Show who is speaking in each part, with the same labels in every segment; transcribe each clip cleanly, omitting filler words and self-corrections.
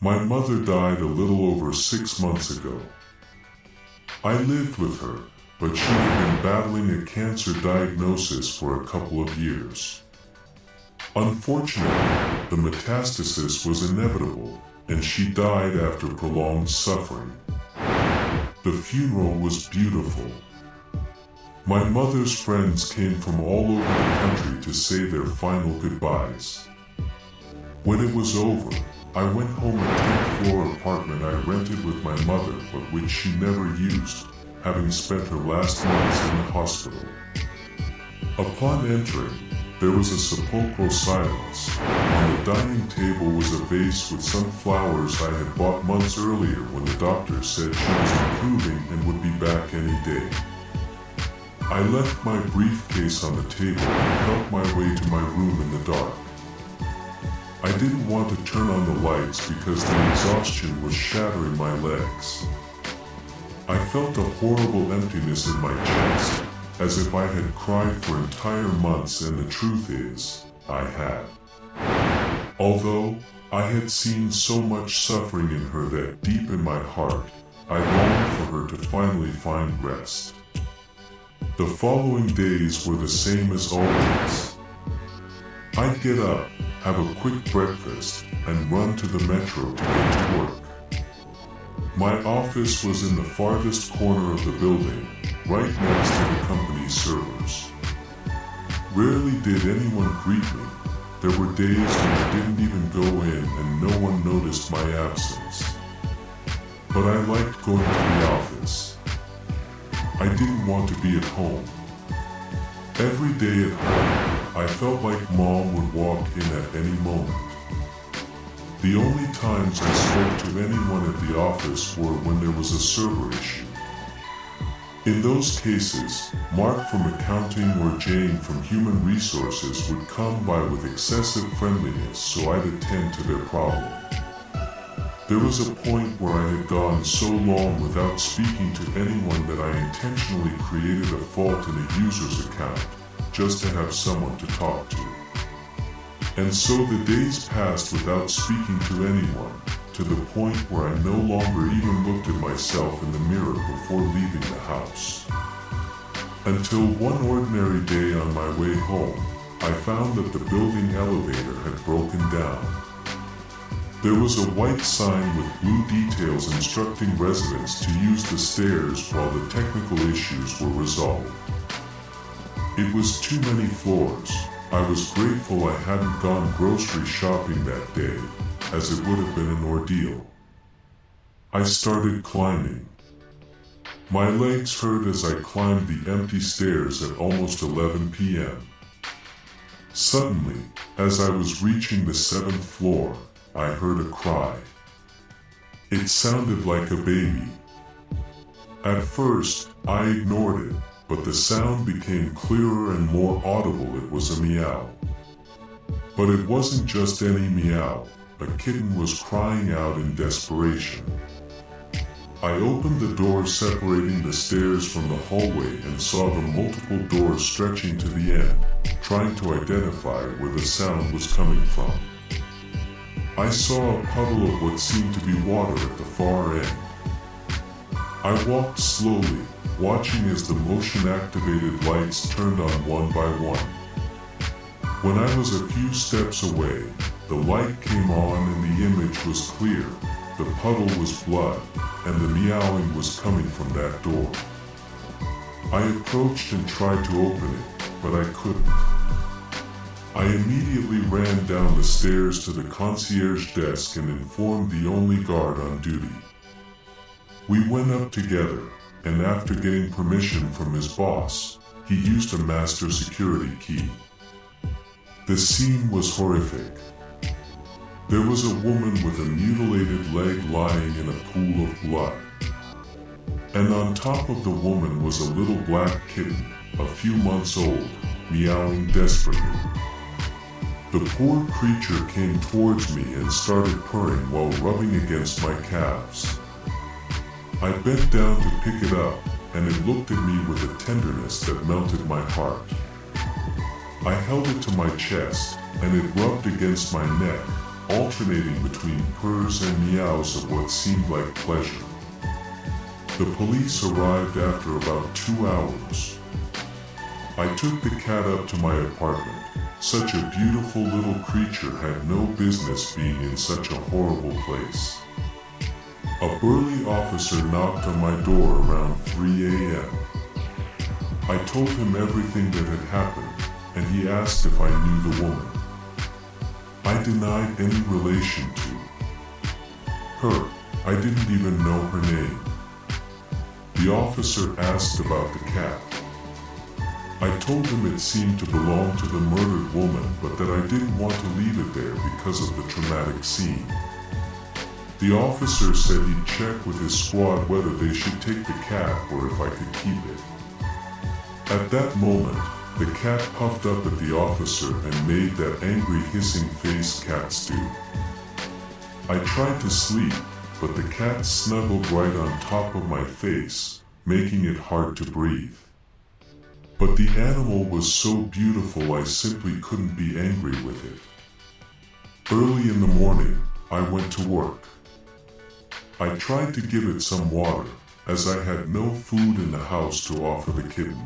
Speaker 1: My mother died a little over 6 months ago. I lived with her, but she had been battling a cancer diagnosis for a couple of years. Unfortunately, the metastasis was inevitable, and she died after prolonged suffering. The funeral was beautiful. My mother's friends came from all over the country to say their final goodbyes. When it was over, I went home a 10th-floor apartment I rented with my mother but which she never used, having spent her last months in the hospital. Upon entering, there was a sepulchral silence. On the dining table was a vase with some flowers I had bought months earlier when the doctor said she was improving and would be back any day. I left my briefcase on the table and felt my way to my room in the dark. I didn't want to turn on the lights because the exhaustion was shattering my legs. I felt a horrible emptiness in my chest, as if I had cried for entire months, and the truth is, I had. Although I had seen so much suffering in her that deep in my heart, I longed for her to finally find rest. The following days were the same as always. I'd get up, have a quick breakfast, and run to the metro to get to work. My office was in the farthest corner of the building, right next to the company's servers. Rarely did anyone greet me. There were days when I didn't even go in and no one noticed my absence. But I liked going to the office. I didn't want to be at home. Every day at home, I felt like Mom would walk in at any moment. The only times I spoke to anyone at the office were when there was a server issue. In those cases, Mark from accounting or Jane from human resources would come by with excessive friendliness, so I'd attend to their problem. There was a point where I had gone so long without speaking to anyone that I intentionally created a fault in a user's account, just to have someone to talk to. And so the days passed without speaking to anyone, to the point where I no longer even looked at myself in the mirror before leaving the house. Until one ordinary day on my way home, I found that the building elevator had broken down. There was a white sign with blue details instructing residents to use the stairs while the technical issues were resolved. It was too many floors. I was grateful I hadn't gone grocery shopping that day, as it would have been an ordeal. I started climbing. My legs hurt as I climbed the empty stairs at almost 11 p.m. Suddenly, as I was reaching the 7th floor, I heard a cry. It sounded like a baby. At first, I ignored it, but the sound became clearer and more audible. It was a meow. But it wasn't just any meow. A kitten was crying out in desperation. I opened the door separating the stairs from the hallway and saw the multiple doors stretching to the end, trying to identify where the sound was coming from. I saw a puddle of what seemed to be water at the far end. I walked slowly, watching as the motion-activated lights turned on one by one. When I was a few steps away, the light came on and the image was clear. The puddle was blood, and the meowing was coming from that door. I approached and tried to open it, but I couldn't. I immediately ran down the stairs to the concierge desk and informed the only guard on duty. We went up together, and after getting permission from his boss, he used a master security key. The scene was horrific. There was a woman with a mutilated leg lying in a pool of blood. And on top of the woman was a little black kitten, a few months old, meowing desperately. The poor creature came towards me and started purring while rubbing against my calves. I bent down to pick it up, and it looked at me with a tenderness that melted my heart. I held it to my chest, and it rubbed against my neck, alternating between purrs and meows of what seemed like pleasure. The police arrived after about 2 hours. I took the cat up to my apartment. Such a beautiful little creature had no business being in such a horrible place. A burly officer knocked on my door around 3 a.m. I told him everything that had happened, and he asked if I knew the woman. I denied any relation to her. I didn't even know her name. The officer asked about the cat. I told him it seemed to belong to the murdered woman, but that I didn't want to leave it there because of the traumatic scene. The officer said he'd check with his squad whether they should take the cat or if I could keep it. At that moment, the cat puffed up at the officer and made that angry hissing face cats do. I tried to sleep, but the cat snuggled right on top of my face, making it hard to breathe. But the animal was so beautiful I simply couldn't be angry with it. Early in the morning, I went to work. I tried to give it some water, as I had no food in the house to offer the kitten.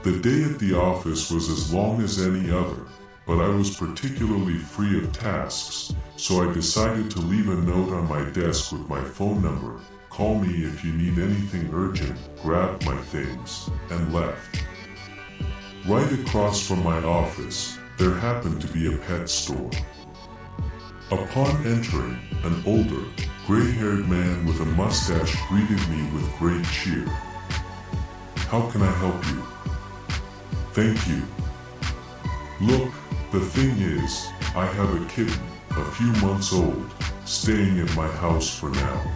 Speaker 1: The day at the office was as long as any other, but I was particularly free of tasks, so I decided to leave a note on my desk with my phone number. Call me if you need anything urgent, grabbed my things, and left. Right across from my office, there happened to be a pet store. Upon entering, an older, gray-haired man with a mustache greeted me with great cheer. How can I help you? Thank you. Look, the thing is, I have a kitten, a few months old, staying at my house for now.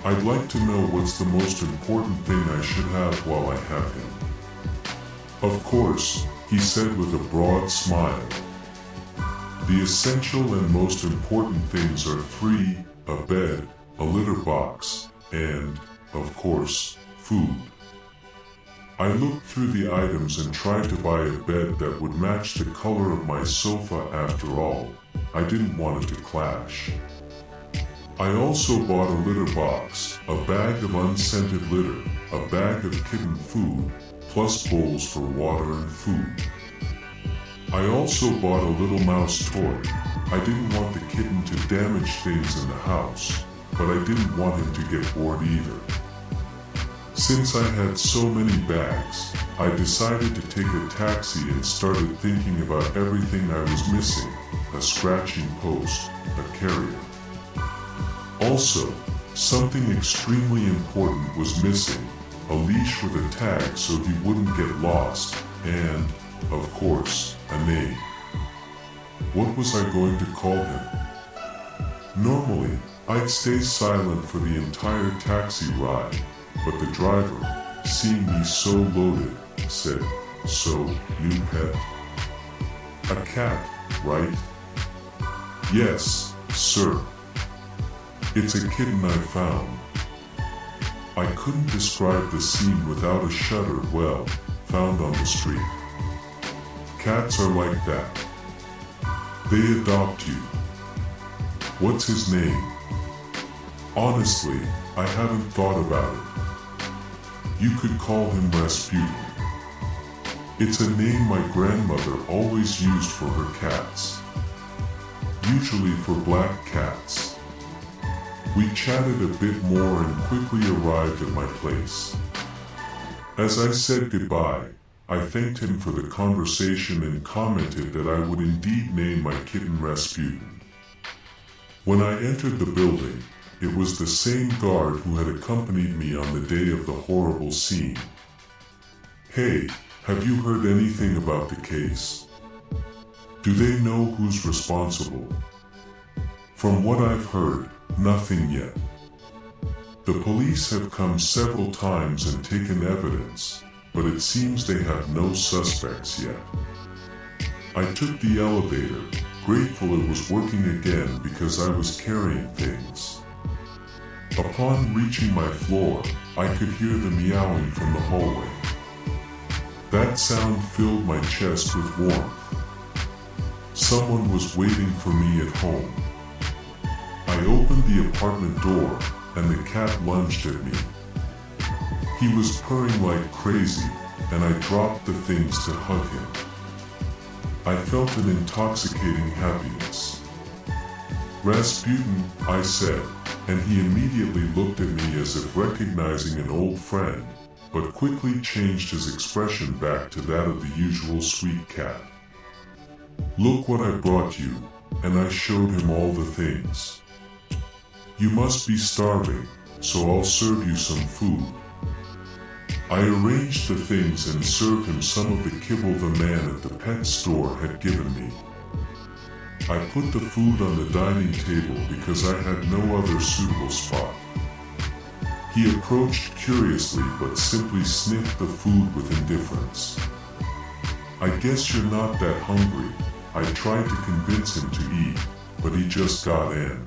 Speaker 1: I'd like to know what's the most important thing I should have while I have him. Of course, he said with a broad smile. The essential and most important things are 3, a bed, a litter box, and, of course, food. I looked through the items and tried to buy a bed that would match the color of my sofa. After all, I didn't want it to clash. I also bought a litter box, a bag of unscented litter, a bag of kitten food, plus bowls for water and food. I also bought a little mouse toy. I didn't want the kitten to damage things in the house, but I didn't want him to get bored either. Since I had so many bags, I decided to take a taxi and started thinking about everything I was missing: a scratching post, a carrier. Also, something extremely important was missing: a leash with a tag so he wouldn't get lost, and, of course, a name. What was I going to call him? Normally, I'd stay silent for the entire taxi ride, but the driver, seeing me so loaded, said, "So, new pet? A cat, right?" "Yes, sir. It's a kitten I found." I couldn't describe the scene without a shudder. Well, found on the street. Cats are like that. They adopt you. What's his name? Honestly, I haven't thought about it. You could call him Rasputin. It's a name my grandmother always used for her cats. Usually for black cats. We chatted a bit more and quickly arrived at my place. As I said goodbye, I thanked him for the conversation and commented that I would indeed name my kitten Rasputin. When I entered the building, it was the same guard who had accompanied me on the day of the horrible scene. "Hey, have you heard anything about the case? Do they know who's responsible?" "From what I've heard, nothing yet. The police have come several times and taken evidence, but it seems they have no suspects yet." I took the elevator, grateful it was working again because I was carrying things. Upon reaching my floor, I could hear the meowing from the hallway. That sound filled my chest with warmth. Someone was waiting for me at home. I opened the apartment door, and the cat lunged at me. He was purring like crazy, and I dropped the things to hug him. I felt an intoxicating happiness. "Rasputin," I said, and he immediately looked at me as if recognizing an old friend, but quickly changed his expression back to that of the usual sweet cat. "Look what I brought you," and I showed him all the things. "You must be starving, so I'll serve you some food." I arranged the things and served him some of the kibble the man at the pet store had given me. I put the food on the dining table because I had no other suitable spot. He approached curiously but simply sniffed the food with indifference. "I guess you're not that hungry," I tried to convince him to eat, but he just got in.